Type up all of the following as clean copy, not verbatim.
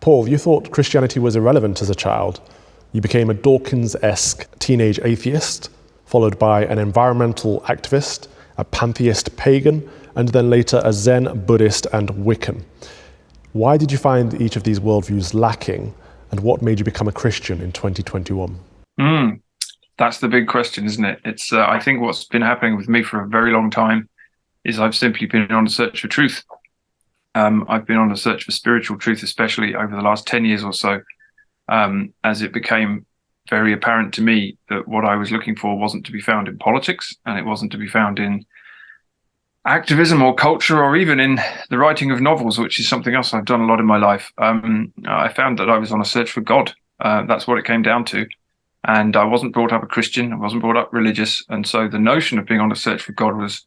Paul, you thought Christianity was irrelevant as a child. You became a Dawkins-esque teenage atheist, followed by an environmental activist, a pantheist pagan, and then later a Zen, Buddhist, and Wiccan. Why did you find each of these worldviews lacking, and what made you become a Christian in 2021? That's the big question, isn't it? It's I think what's been happening with me for a very long time is I've simply been on a search for truth. I've been on a search for spiritual truth, especially over the last 10 years or so, as it became very apparent to me that what I was looking for wasn't to be found in politics, and it wasn't to be found in activism or culture, or even in the writing of novels, which is something else I've done a lot in my life. I found that I was on a search for God. That's what it came down to. And I wasn't brought up a Christian. I wasn't brought up religious. And so the notion of being on a search for God was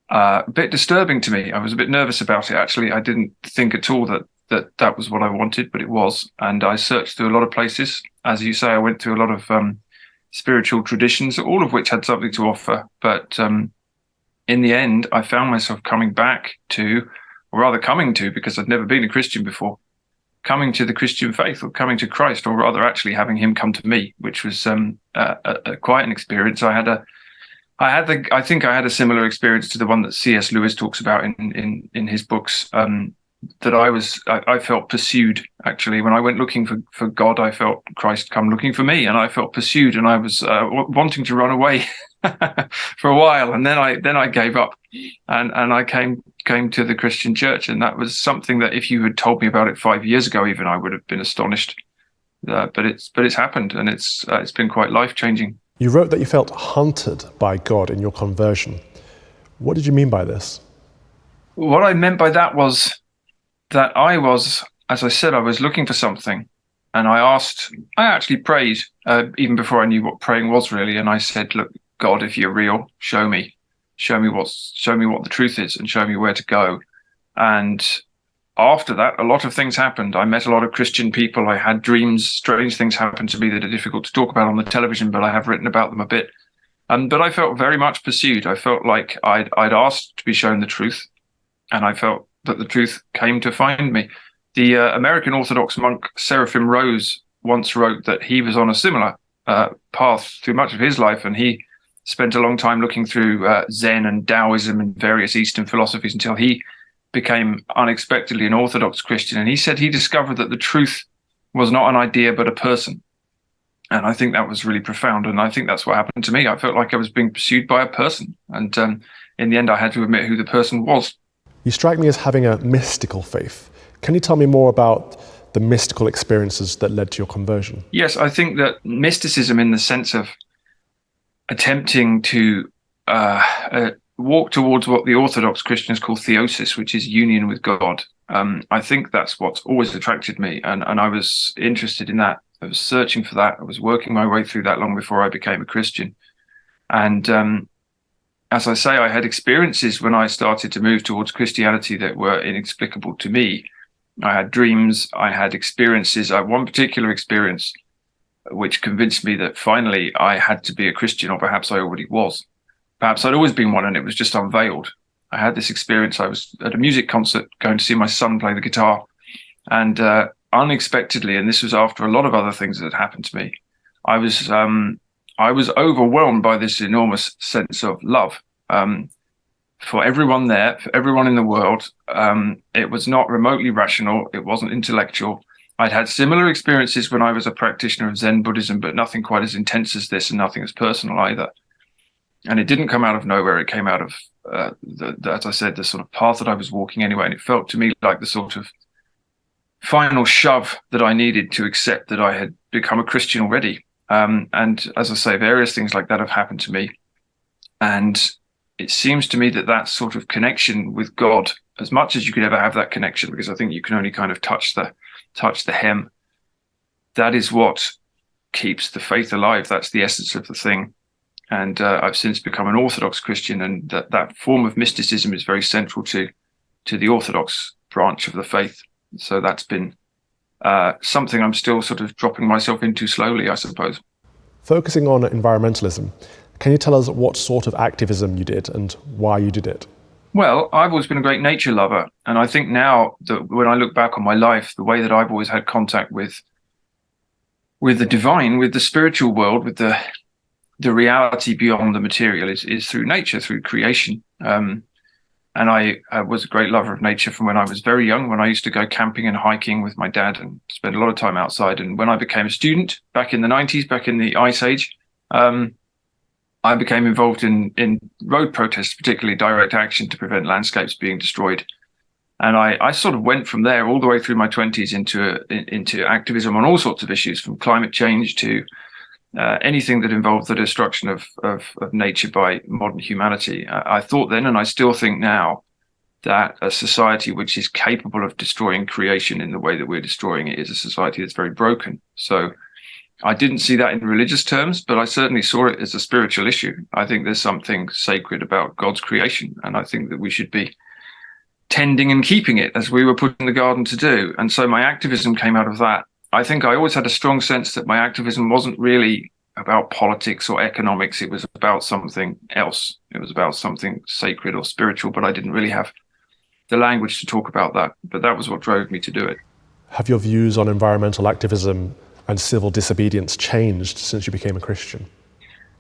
a bit disturbing to me. I was a bit nervous about it, actually. I didn't think at all that was what I wanted, but it was. And I searched through a lot of places. As you say, I went through a lot of spiritual traditions, all of which had something to offer. But in the end, I found myself coming to, because I'd never been a Christian before, coming to the Christian faith, or coming to Christ, or rather actually having him come to me, which was quite an experience. I think I had a similar experience to the one that C.S. Lewis talks about in his books, that I felt pursued. Actually, when I went looking for God, I felt Christ come looking for me, and I felt pursued, and I was wanting to run away for a while, and then I gave up, and I came to the Christian church, and that was something that if you had told me about it 5 years ago, even I would have been astonished. But it's happened, and it's been quite life-changing. You wrote that you felt hunted by God in your conversion. What did you mean by this? What I meant by that was that I was, as I said, I was looking for something, and I actually prayed even before I knew what praying was really, and I said, "Look, God, if you're real, show me what the truth is, and show me where to go." And after that, a lot of things happened. I met a lot of Christian people. I had dreams. Strange things happened to me that are difficult to talk about on the television, but I have written about them a bit. But I felt very much pursued. I felt like I'd asked to be shown the truth, and I felt that the truth came to find me. The American Orthodox monk Seraphim Rose once wrote that he was on a similar path through much of his life, and he spent a long time looking through Zen and Taoism and various Eastern philosophies until he became unexpectedly an Orthodox Christian. And he said he discovered that the truth was not an idea, but a person. And I think that was really profound. And I think that's what happened to me. I felt like I was being pursued by a person. And in the end, I had to admit who the person was. You strike me as having a mystical faith. Can you tell me more about the mystical experiences that led to your conversion? Yes, I think that mysticism, in the sense of attempting to walk towards what the Orthodox Christians call theosis, which is union with God. I think that's what's always attracted me, and I was interested in that. I was searching for that. I was working my way through that long before I became a Christian. And as I say, I had experiences when I started to move towards Christianity that were inexplicable to me. I had dreams, I had experiences. I had one particular experience which convinced me that finally I had to be a Christian, or perhaps I already was. Perhaps I'd always been one, and it was just unveiled. I had this experience. I was at a music concert going to see my son play the guitar, and unexpectedly, and this was after a lot of other things that had happened to me, I was overwhelmed by this enormous sense of love for everyone there, for everyone in the world. It was not remotely rational. It wasn't intellectual. I'd had similar experiences when I was a practitioner of Zen Buddhism, but nothing quite as intense as this, and nothing as personal either. And it didn't come out of nowhere. It came out of, as I said, the sort of path that I was walking anyway. And it felt to me like the sort of final shove that I needed to accept that I had become a Christian already. And as I say, various things like that have happened to me. And it seems to me that that sort of connection with God, as much as you could ever have that connection, because I think you can only kind of touch the hem, that is what keeps the faith alive. That's the essence of the thing. And I've since become an Orthodox Christian, and that form of mysticism is very central to the Orthodox branch of the faith. So that's been something I'm still sort of dropping myself into slowly, I suppose. Focusing on environmentalism, can you tell us what sort of activism you did and why you did it? Well, I've always been a great nature lover, and I think now that when I look back on my life, the way that I've always had contact with the divine, with the spiritual world, with the reality beyond the material is through nature, through creation. And I was a great lover of nature from when I was very young, when I used to go camping and hiking with my dad and spend a lot of time outside. And when I became a student back in the 90s, back in the Ice Age, I became involved in road protests, particularly direct action to prevent landscapes being destroyed. And I sort of went from there all the way through my 20s into activism on all sorts of issues, from climate change to anything that involved the destruction of nature by modern humanity. I thought then, and I still think now, that a society which is capable of destroying creation in the way that we're destroying it is a society that's very broken. So I didn't see that in religious terms, but I certainly saw it as a spiritual issue. I think there's something sacred about God's creation, and I think that we should be tending and keeping it as we were put in the garden to do. And so my activism came out of that. I think I always had a strong sense that my activism wasn't really about politics or economics. It was about something else. It was about something sacred or spiritual, but I didn't really have the language to talk about that. But that was what drove me to do it. Have your views on environmental activism and civil disobedience changed since you became a Christian?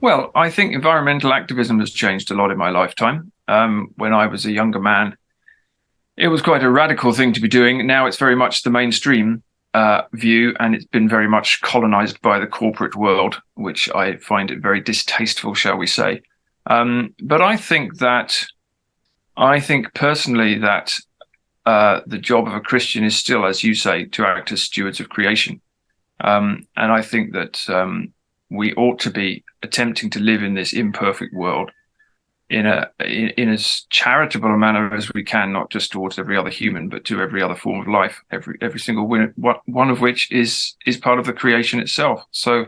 Well, I think environmental activism has changed a lot in my lifetime. When I was a younger man, it was quite a radical thing to be doing. Now it's very much the mainstream view, and it's been very much colonized by the corporate world, which I find it very distasteful, shall we say. But I think personally that the job of a Christian is still, as you say, to act as stewards of creation. And I think that we ought to be attempting to live in this imperfect world in as charitable a manner as we can, not just towards every other human, but to every other form of life, every single one of which is part of the creation itself. So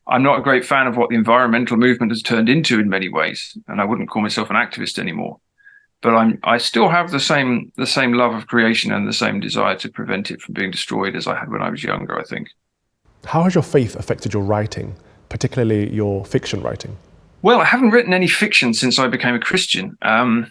I'm not a great fan of what the environmental movement has turned into in many ways, and I wouldn't call myself an activist anymore. But I still have the same love of creation and the same desire to prevent it from being destroyed as I had when I was younger, I think. How has your faith affected your writing, particularly your fiction writing? Well, I haven't written any fiction since I became a Christian. And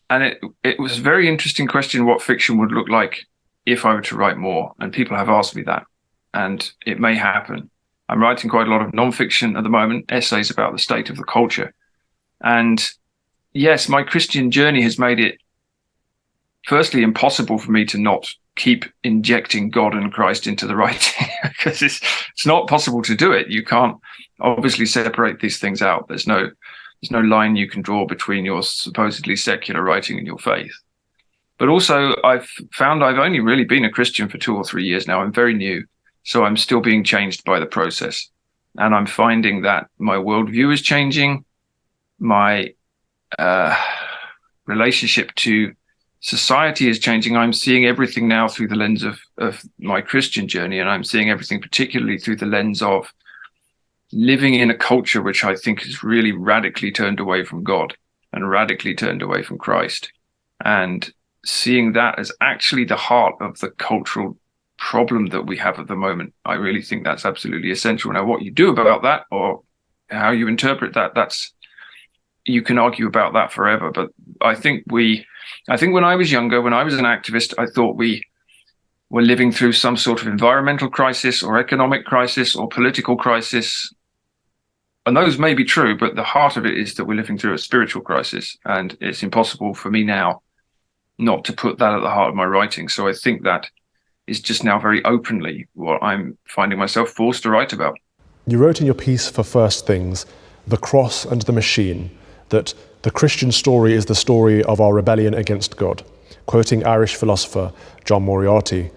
it was a very interesting question what fiction would look like if I were to write more. And people have asked me that, and it may happen. I'm writing quite a lot of nonfiction at the moment, essays about the state of the culture. And yes, my Christian journey has made it, firstly, impossible for me to not keep injecting God and Christ into the writing, because it's not possible to do it. You can't obviously separate these things out. There's no line you can draw between your supposedly secular writing and your faith. But also, I've found I've only really been a Christian for 2 or 3 years now. I'm very new, so I'm still being changed by the process. And I'm finding that my worldview is changing. My relationship to society is changing. I'm seeing everything now through the lens of my Christian journey, and I'm seeing everything particularly through the lens of living in a culture which I think has really radically turned away from God and radically turned away from Christ, and seeing that as actually the heart of the cultural problem that we have at the moment. I really think that's absolutely essential. Now, what you do about that or how you interpret that, you can argue about that forever. But I think when I was younger, when I was an activist, I thought we were living through some sort of environmental crisis or economic crisis or political crisis. And those may be true, but the heart of it is that we're living through a spiritual crisis. And it's impossible for me now not to put that at the heart of my writing. So I think that is just now very openly what I'm finding myself forced to write about. You wrote in your piece for First Things, The Cross and the Machine, that the Christian story is the story of our rebellion against God, quoting Irish philosopher John Moriarty.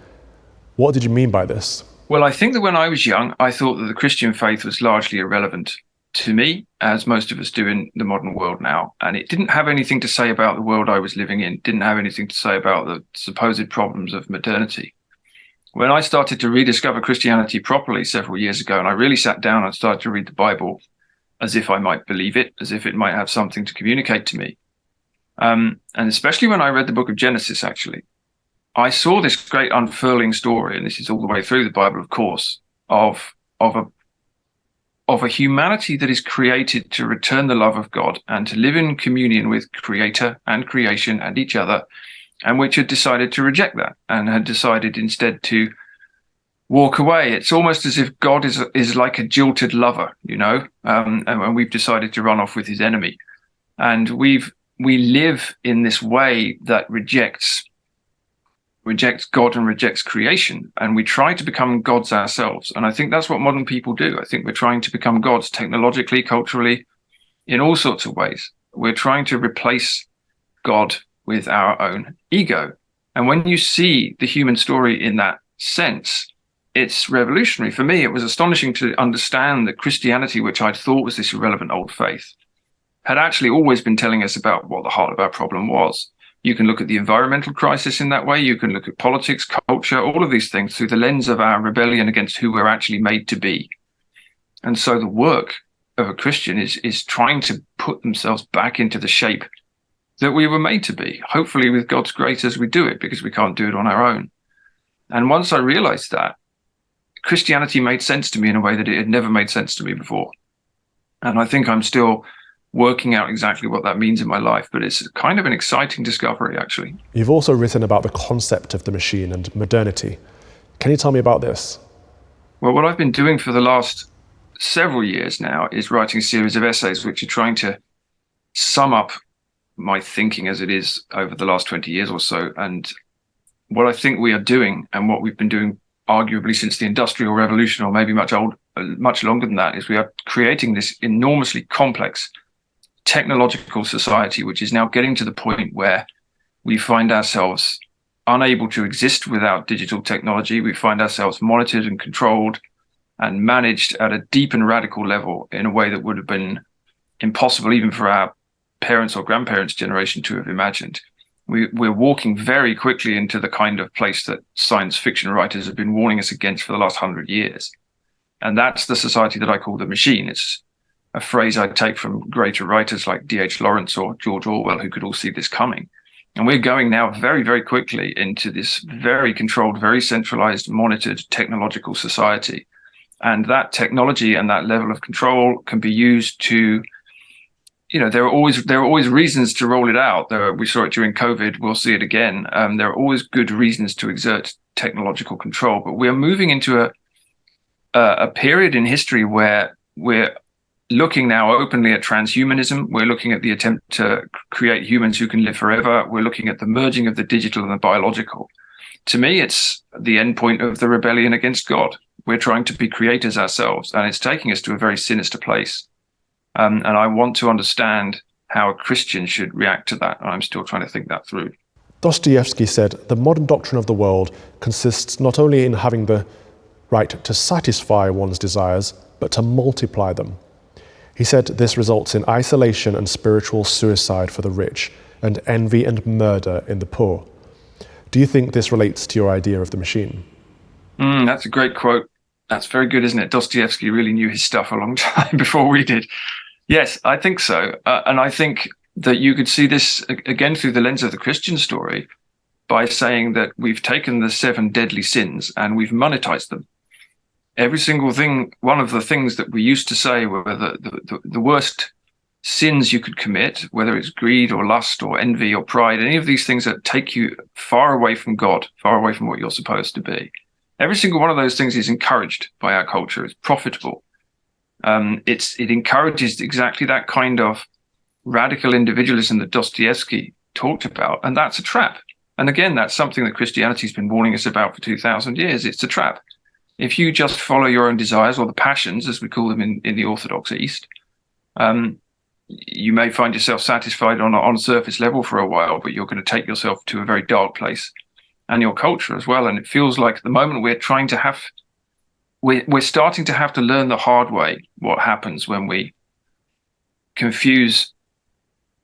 What did you mean by this? Well, I think that when I was young, I thought that the Christian faith was largely irrelevant to me, as most of us do in the modern world now. And it didn't have anything to say about the world I was living in, didn't have anything to say about the supposed problems of modernity. When I started to rediscover Christianity properly several years ago, and I really sat down and started to read the Bible as if I might believe it, as if it might have something to communicate to me. And especially when I read the book of Genesis, actually, I saw this great unfurling story, and this is all the way through the Bible, of course, of of a humanity that is created to return the love of God and to live in communion with Creator and creation and each other, and which had decided to reject that and had decided instead to walk away. It's almost as if God is like a jilted lover, and we've decided to run off with his enemy. And we live in this way that rejects God and rejects creation, and we try to become gods ourselves. And I think that's what modern people do. I think we're trying to become gods technologically, culturally, in all sorts of ways. We're trying to replace God with our own ego. And when you see the human story in that sense, it's revolutionary. For me, it was astonishing to understand that Christianity, which I'd thought was this irrelevant old faith, had actually always been telling us about what the heart of our problem was. You can look at the environmental crisis in that way. You can look at politics, culture, all of these things through the lens of our rebellion against who we're actually made to be. And so the work of a Christian is trying to put themselves back into the shape that we were made to be, hopefully with God's grace as we do it, because we can't do it on our own. And once I realized that, Christianity made sense to me in a way that it had never made sense to me before. And I think I'm still working out exactly what that means in my life, but it's kind of an exciting discovery, actually. You've also written about the concept of the machine and modernity. Can you tell me about this? Well, what I've been doing for the last several years now is writing a series of essays which are trying to sum up my thinking as it is over the last 20 years or so. And what I think we are doing, and what we've been doing arguably since the Industrial Revolution, or maybe much longer than that, is we are creating this enormously complex technological society, which is now getting to the point where we find ourselves unable to exist without digital technology. We find ourselves monitored and controlled and managed at a deep and radical level in a way that would have been impossible even for our parents' or grandparents' generation to have imagined. We're walking very quickly into the kind of place that science fiction writers have been warning us against for the last 100 years. And that's the society that I call the machine. It's a phrase I take from greater writers like D.H. Lawrence or George Orwell, who could all see this coming. And we're going now very, very quickly into this very controlled, very centralized, monitored technological society. And that technology and that level of control can be used to, there are always reasons to roll it out. We saw it during COVID. We'll see it again. There are always good reasons to exert technological control. But we are moving into a period in history where we're looking now openly at transhumanism. We're looking at the attempt to create humans who can live forever. We're looking at the merging of the digital and the biological. To me, it's the endpoint of the rebellion against God. We're trying to be creators ourselves, and it's taking us to a very sinister place. And I want to understand how a Christian should react to that. And I'm still trying to think that through. Dostoevsky said, the modern doctrine of the world consists not only in having the right to satisfy one's desires, but to multiply them. He said this results in isolation and spiritual suicide for the rich, and envy and murder in the poor. Do you think this relates to your idea of the machine? That's a great quote. That's very good, isn't it? Dostoevsky really knew his stuff a long time before we did. Yes, I think so. And I think that you could see this again through the lens of the Christian story by saying that we've taken the 7 deadly sins and we've monetized them. Every single thing, one of the things that we used to say were the worst sins you could commit, whether it's greed or lust or envy or pride, any of these things that take you far away from God, far away from what you're supposed to be. Every single one of those things is encouraged by our culture. It's profitable. It encourages exactly that kind of radical individualism that Dostoevsky talked about, and that's a trap. And again, that's something that Christianity's been warning us about for 2,000 years. It's a trap. If you just follow your own desires, or the passions, as we call them in the Orthodox East, you may find yourself satisfied on a surface level for a while, but you're going to take yourself to a very dark place, and your culture as well. And it feels like at the moment we're starting to have to learn the hard way what happens when we confuse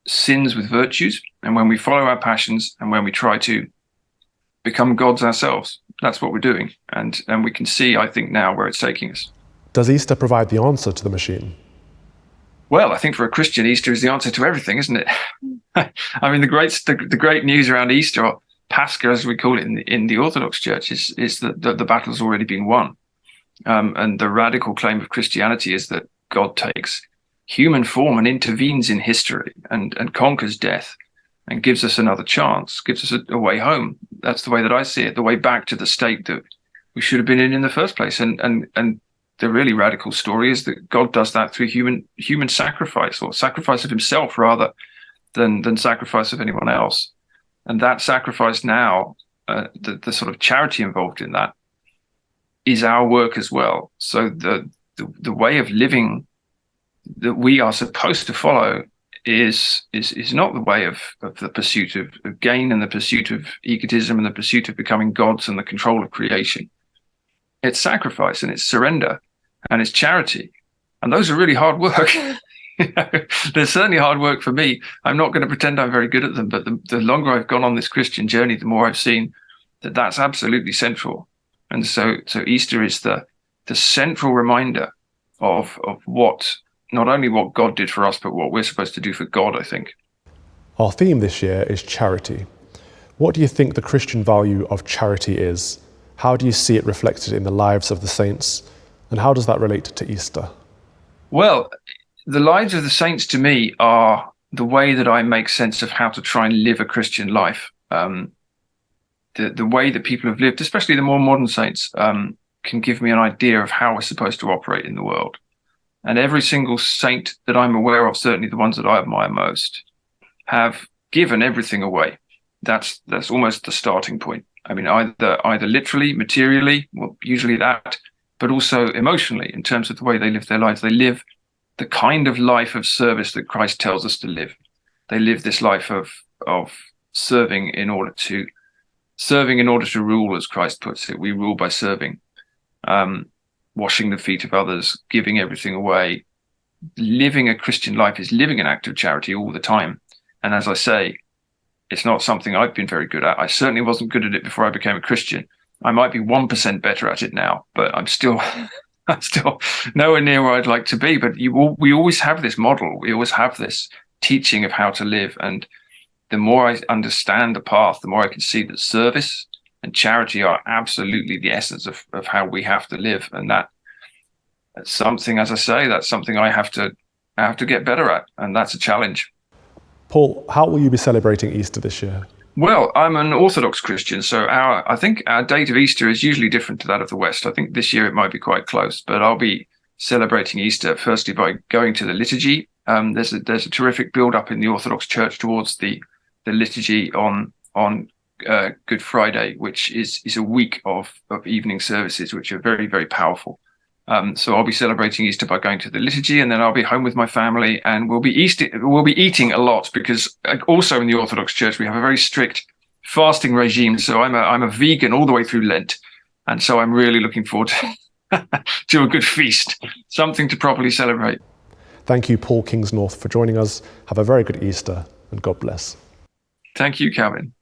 sins with virtues, and when we follow our passions, and when we try to become gods ourselves. That's what we're doing. And we can see, I think, now where it's taking us. Does Easter provide the answer to the machine? Well, I think for a Christian, Easter is the answer to everything, isn't it? I mean, the great news around Easter, or Pascha, as we call it in the Orthodox Church, is that the battle's already been won. And the radical claim of Christianity is that God takes human form and intervenes in history and conquers death and gives us another chance, gives us a way home. That's the way that I see it, the way back to the state that we should have been in the first place. And the really radical story is that God does that through human sacrifice, or sacrifice of himself rather than sacrifice of anyone else. And that sacrifice now, the sort of charity involved in that, is our work as well. So the way of living that we are supposed to follow is not the way of the pursuit of gain and the pursuit of egotism and the pursuit of becoming gods and the control of creation. It's sacrifice and it's surrender and it's charity. And those are really hard work. They're certainly hard work for me. I'm not going to pretend I'm very good at them, but the longer I've gone on this Christian journey, the more I've seen that that's absolutely central. And so Easter is the central reminder of what, not only what God did for us, but what we're supposed to do for God, I think. Our theme this year is charity. What do you think the Christian value of charity is? How do you see it reflected in the lives of the saints? And how does that relate to Easter? Well, the lives of the saints to me are the way that I make sense of how to try and live a Christian life. The way that people have lived, especially the more modern saints, can give me an idea of how we're supposed to operate in the world. And every single saint that I'm aware of, certainly the ones that I admire most, have given everything away. That's almost the starting point. I mean, either literally, materially, well, usually that, but also emotionally in terms of the way they live their lives. They live the kind of life of service that Christ tells us to live. They live this life of serving in order to rule, as Christ puts it. We rule by serving, washing the feet of others, giving everything away. Living a Christian life is living an act of charity all the time. And as I say, it's not something I've been very good at. I certainly wasn't good at it before I became a Christian. I might be 1% better at it now, but I'm still nowhere near where I'd like to be. But we always have this model. We always have this teaching of how to live. And the more I understand the path, the more I can see that service and charity are absolutely the essence of how we have to live. And that's something, as I say, that's something I have to get better at. And that's a challenge. Paul, how will you be celebrating Easter this year? Well, I'm an Orthodox Christian, so I think our date of Easter is usually different to that of the West. I think this year it might be quite close, but I'll be celebrating Easter firstly by going to the liturgy. There's a terrific build-up in the Orthodox Church towards the liturgy on Good Friday, which is a week of evening services, which are very, very powerful. So I'll be celebrating Easter by going to the liturgy, and then I'll be home with my family, and we'll be eating a lot, because also in the Orthodox Church we have a very strict fasting regime. So I'm a vegan all the way through Lent, and so I'm really looking forward to a good feast, something to properly celebrate. Thank you, Paul Kingsnorth, for joining us. Have a very good Easter, and God bless. Thank you, Calvin.